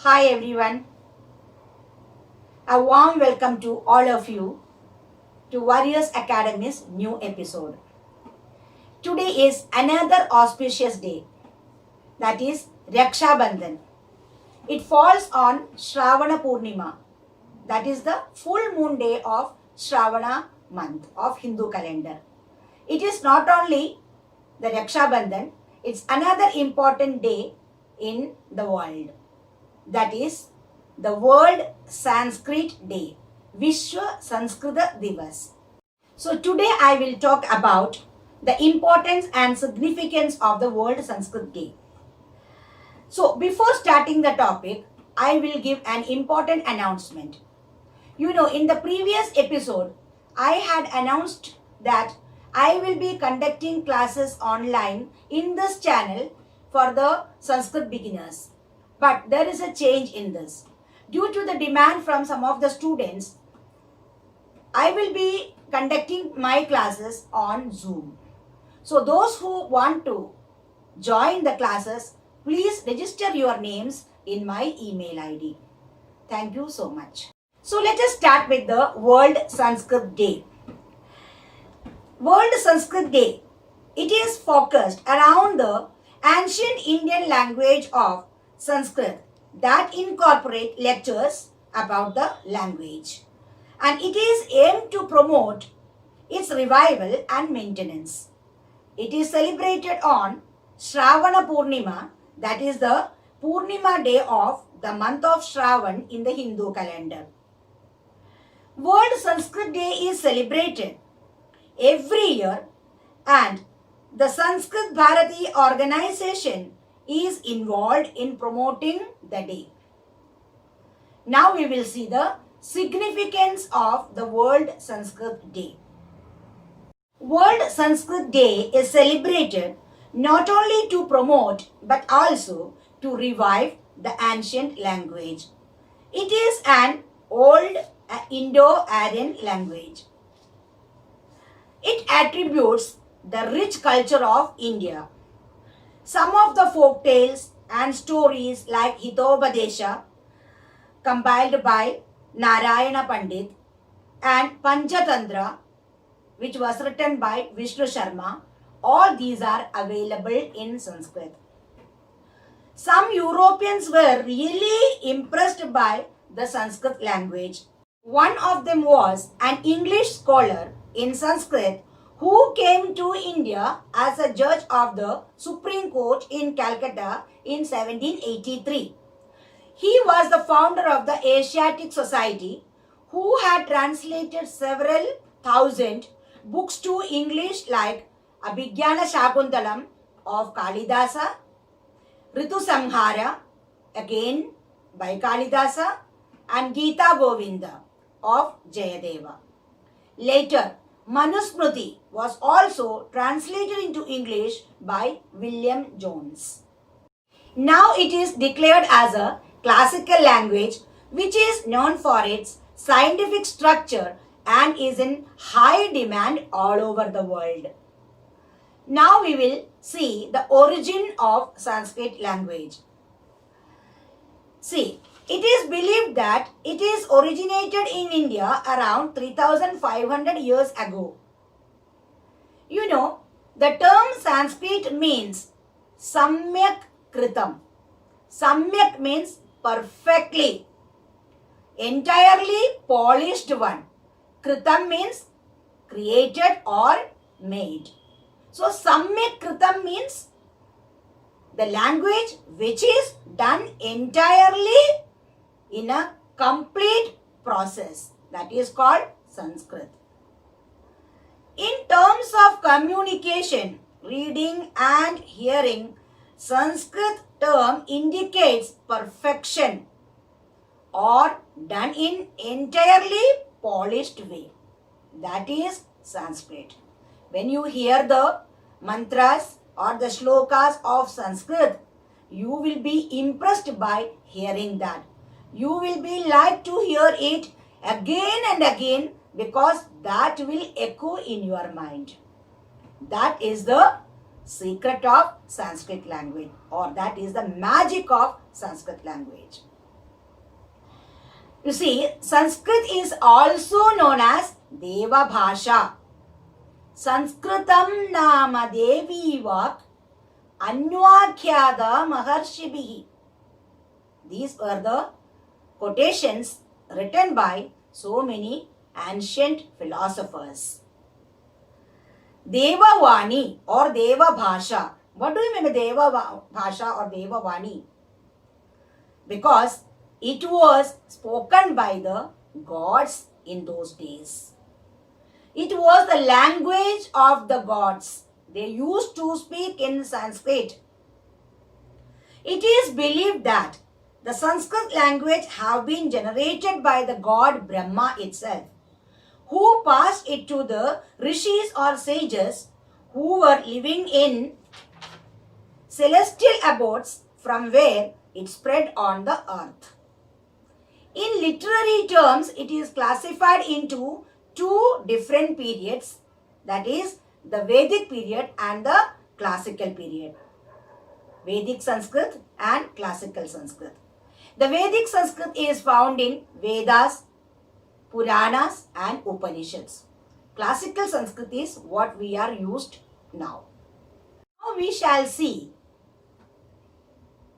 Hi everyone. A warm welcome to all of you to Warriors Academy's new episode. Today is another auspicious day, that is Raksha Bandhan. It falls on Shravana Purnima, that is the full moon day of Shravana month of Hindu calendar. It is not only the Raksha Bandhan, it's another important day in the world. That is the World Sanskrit Day, Vishwa Sanskrita Divas. So today I will talk about the importance and significance of the World Sanskrit Day. So before starting the topic, I will give an important announcement. In the previous episode, I had announced that I will be conducting classes online in this channel for the Sanskrit beginners. But there is a change in this. Due to the demand from some of the students, I will be conducting my classes on Zoom. So those who want to join the classes, please register your names in my email ID. Thank you so much. So let us start with the World Sanskrit Day. World Sanskrit Day, it is focused around the ancient Indian language of Sanskrit that incorporate lectures about the language, and it is aimed to promote its revival and maintenance. It is celebrated on Shravana Purnima, that is the Purnima day of the month of Shravan in the Hindu calendar. World Sanskrit Day is celebrated every year, and the Sanskrit Bharati organization is involved in promoting the day. Now we will see the significance of the World Sanskrit Day. World Sanskrit Day is celebrated not only to promote but also to revive the ancient language. It is an old Indo-Aryan language. It attributes the rich culture of India. Some of the folk tales and stories like Hitobadesha, compiled by Narayana Pandit, and Panchatantra, which was written by Vishnu Sharma, all these are available in Sanskrit. Some Europeans were really impressed by the Sanskrit language. One of them was an English scholar in Sanskrit who came to India as a judge of the Supreme Court in Calcutta in 1783. He was the founder of the Asiatic Society, who had translated several thousand books to English like Abhigyana Shakuntalam of Kalidasa, Ritu Samhara, again by Kalidasa, and Gita Govinda of Jayadeva. Later, Manusmriti was also translated into English by William Jones. Now it is declared as a classical language which is known for its scientific structure and is in high demand all over the world. Now we will see the origin of Sanskrit language. See, it is believed that it is originated in India around 3500 years ago. The term Sanskrit means Samyak Kritam. Samyak means perfectly, entirely polished one. Kritam means created or made. So Samyak Kritam means the language which is done entirely in a complete process, that is called Sanskrit. In terms of communication, reading and hearing, Sanskrit term indicates perfection or done in entirely polished way. That is Sanskrit. When you hear the mantras or the shlokas of Sanskrit, you will be impressed by hearing that. You will be like to hear it again and again because that will echo in your mind. That is the secret of Sanskrit language, or that is the magic of Sanskrit language. You see, Sanskrit is also known as Deva Bhasha. Sanskritam nama Devi Vak Anvakhyada Maharshibhi. These were the quotations written by so many ancient philosophers. Deva Vani or Deva Bhasha. What do you mean by Deva Bhasha or Deva Vani? Because it was spoken by the gods in those days. It was the language of the gods. They used to speak in Sanskrit. It is believed that the Sanskrit language have been generated by the god Brahma itself, who passed it to the rishis or sages who were living in celestial abodes, from where it spread on the earth. In literary terms, it is classified into two different periods, that is the Vedic period and the classical period. Vedic Sanskrit and classical Sanskrit. The Vedic Sanskrit is found in Vedas, Puranas and Upanishads. Classical Sanskrit is what we are used now. Now we shall see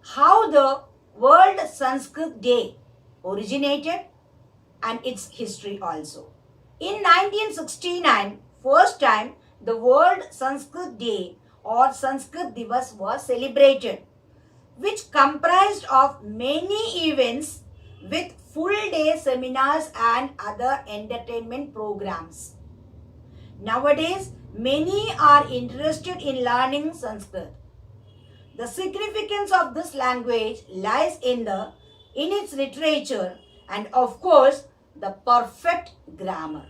how the World Sanskrit Day originated and its history also. In 1969, first time the World Sanskrit Day or Sanskrit Divas was celebrated, which comprised of many events with full-day seminars and other entertainment programs. Nowadays, many are interested in learning Sanskrit. The significance of this language lies in its literature and of course the perfect grammar.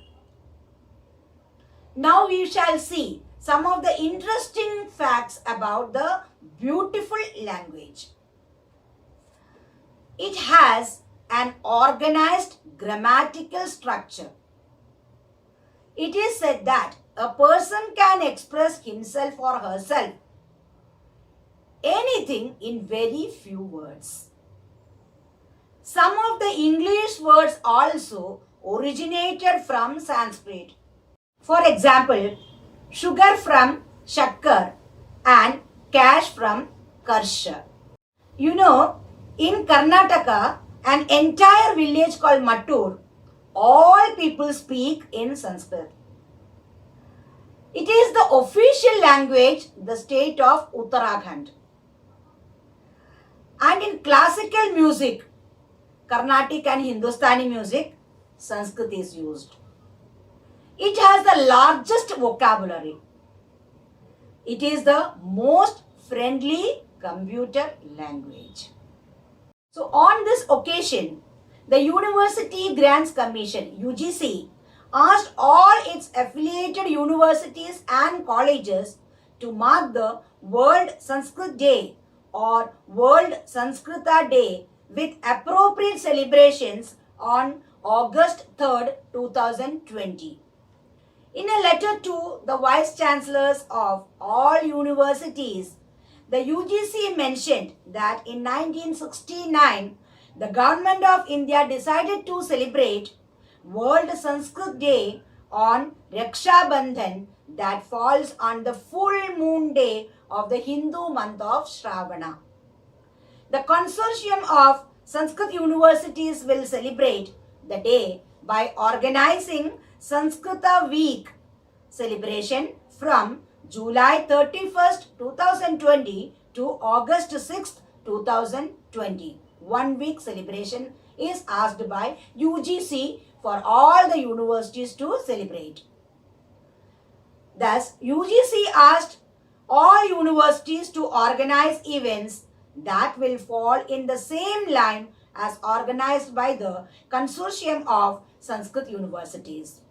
Now we shall see some of the interesting facts about the beautiful language. It has an organized grammatical structure. It is said that a person can express himself or herself anything in very few words. Some of the English words also originated from Sanskrit. For example, sugar from shakkar and cash from karsha. You know, in Karnataka, an entire village called Mattur, all people speak in Sanskrit. It is the official language, the state of Uttarakhand. And in classical music, Carnatic and Hindustani music, Sanskrit is used. It has the largest vocabulary. It is the most friendly computer language. So on this occasion, the University Grants Commission, UGC, asked all its affiliated universities and colleges to mark the World Sanskrit Day or World Sanskrita Day with appropriate celebrations on August 3rd, 2020. In a letter to the Vice Chancellors of all universities, the UGC mentioned that in 1969, the Government of India decided to celebrate World Sanskrit Day on Raksha Bandhan that falls on the full moon day of the Hindu month of Shravana. The consortium of Sanskrit universities will celebrate the day by organizing Sanskrita Week celebration from July 31st, 2020 to August 6th, 2020. 1 week celebration is asked by UGC for all the universities to celebrate. Thus, UGC asked all universities to organize events that will fall in the same line as organized by the consortium of Sanskrit universities.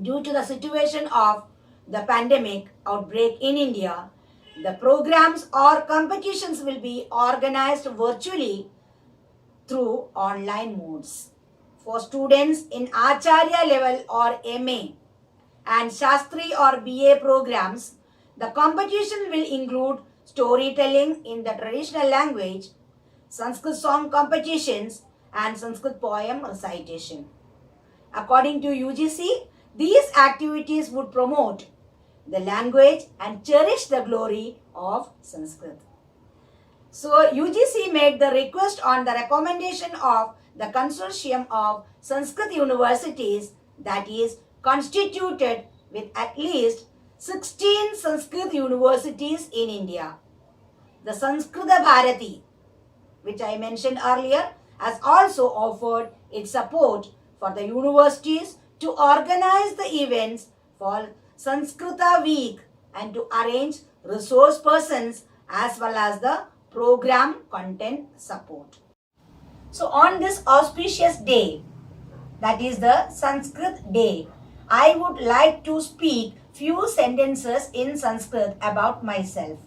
Due to the situation of the pandemic outbreak in India, the programs or competitions will be organized virtually through online modes. For students in Acharya level or MA and Shastri or BA programs, the competition will include storytelling in the traditional language, Sanskrit song competitions and Sanskrit poem recitation. According to UGC, these activities would promote the language and cherish the glory of Sanskrit. So UGC made the request on the recommendation of the Consortium of Sanskrit Universities, that is constituted with at least 16 Sanskrit universities in India. The Sanskrita Bharati, which I mentioned earlier, has also offered its support for the universities to organize the events for Sanskrita Week and to arrange resource persons as well as the program content support. So on this auspicious day, that is the Sanskrit Day, I would like to speak few sentences in Sanskrit about myself.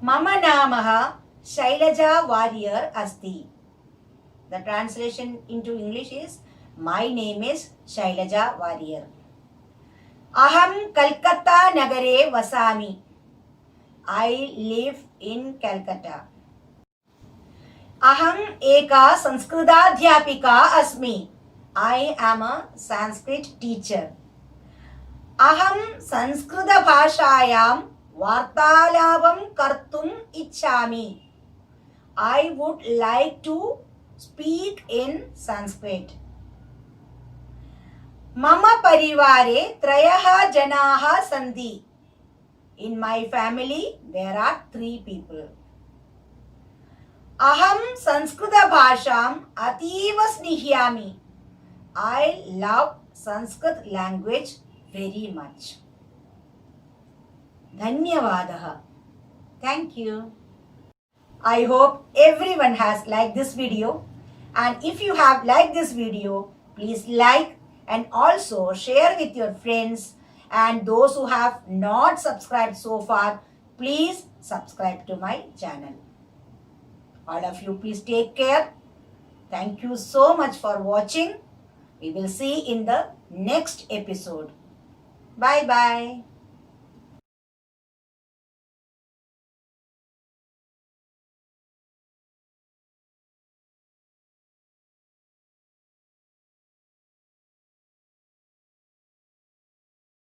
Mama Namaha Shailaja Warrior Asti. The translation into English is, my name is Shailaja Warrior. Aham Kolkata Nagare Vasami. I live in Calcutta. Aham Eka Sanskritadhyapika Asmi. I am a Sanskrit teacher. Aham Sanskrita Bhashayam Vartalabam Kartum Ichchami. I would like to speak in Sanskrit. Mama Parivare Trayaha Janaha Sandhi. In my family, there are 3 people. Aham Sanskrita Bhasham Ativa Snihyami. I love Sanskrit language very much. Dhanyavadaha. Thank you. I hope everyone has liked this video, and if you have liked this video, please like and also share with your friends, and those who have not subscribed so far, please subscribe to my channel. All of you, please take care. Thank you so much for watching. We will see in the next episode. Bye bye.